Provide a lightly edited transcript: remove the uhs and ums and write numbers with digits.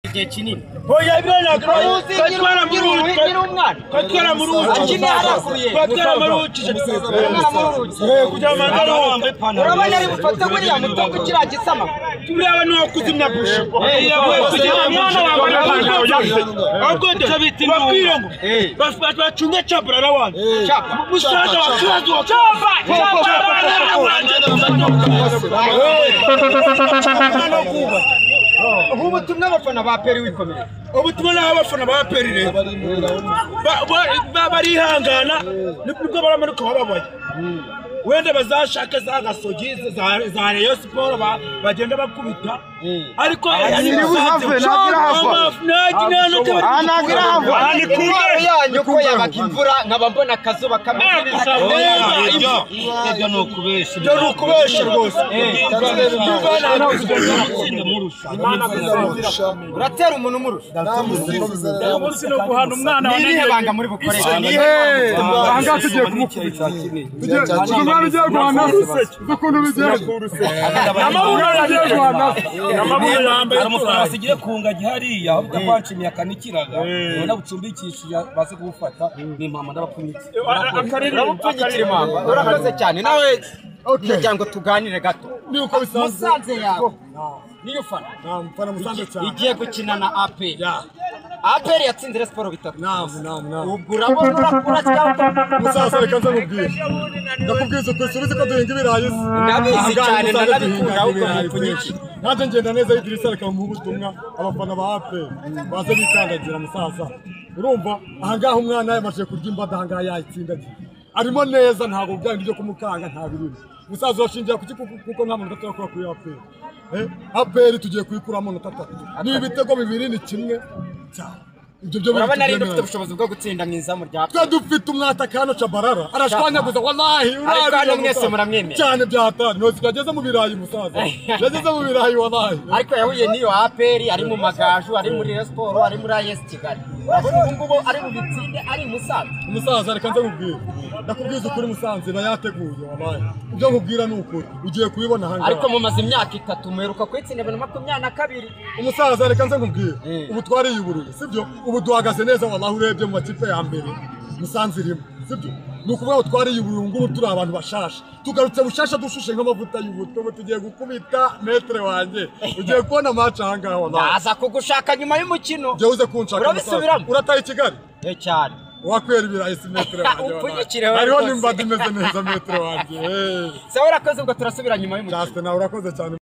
igihe kinini oya ibyo twara mu ruzi akini harakuye twara mu ruzi kujya mandaro wambaye ipantaro urabona ari bufate buriya mutongo kiragisama tureba no kuzimya bushe kujya mwana wambaye ipantaro ahubwo ndabita bakwirongo bacunga chapra rawandi musaza wakibazo ubutumwa abafana ba APR wikomeye ubutumwa n'abafana ba APR rero barihangana nibwo baramanuka bababaye wende bazashaka za gasogi za Rayon Sport bagenda bakubita ariko yanyu ko yabaga imvura nkaba mbona akazuba kameze ibyo no kubesha rwose uratera umuntu umurusha umunsi no guhana umwana wa nene banga muri bukoresha anga tugiye kumukubita umwana ugiye guhana ukuntu bigiye amabura yagiye guhana amabura yambaye amafarasi igiye kunga gihariya utakwanshimiye akanikiraga ubona bucumbikishije baze kubufata ni impamvu ndabapfunyitse urabupfunyikira impamvu urakoze cyane nawe kugira ngo tuganire gato nuko bisanzwe Musanze yawe niyo fana mfana Musanze cyane igiye gukina na APR APR yatsinze Sport 3 ubwo urabona urakura cyangwa Musanze reka nzamubwire ndakubwiza ko subize ko duhinga ibirayi ndabizi cyane ndabikunda ahubwo mpfunyikira nanjye ngenda neza Idrissa reka mu butumwa abafana ba APR baze bikandagira Musanze urumva ahangaha umwana yamaje kurya imbada ahangaha yayitsinda arimo neza ntabwo byandi byo kumukanga nta birimo Musanze washingiye kuko nta muntu utakora kuri APR APR tugiye kuyikuramo na 3 ni ibitego bibiri ni kimwe cyane urabona ari dufite ubushobozi bwo gutsinda mwizamu rya twa dufite umwataka hano Chabarara arashwanyaguza wallahi ariko mwese muramwemera cyane byatari no zigageze mu birayi Musanze yageze mu birayi wallahi ariko yahuye niyo APR ari mu magaju ari muri Sport ari muri AS Kigali urabona ngubo ari mu bitsinde ari Musanze reka nze mubwire ndakubwiza ukuri Musanze bayateguye wallahi ibyo nkubwira ni ukuri ugiye kubibona hanga ariko mumaze imyaka 3 muheruka kwitsinda 2022 Musanze reka nze mubwire ubu twariye ubururu sibyo ubu duhagaze neza wallahi urebye mu makipe ya mbere Musanze irimo sibyo nukuvuga twariye uburungu turi abantu bashasha tugarutse bushasha dushushe nk'amavuta y'ubuto tugiye gukubita metre wanjye ugiye kubona match ahangaha wallahi aza kugushaka nyuma y'umukino je uze kunshaka urataye Kigali cyane wakwera ibirayi si metre wanjye hariho nimba dimeze neza metre wanjye sawa urakoze ubwo turasubira nyuma y'umukino nawe urakoze cyane.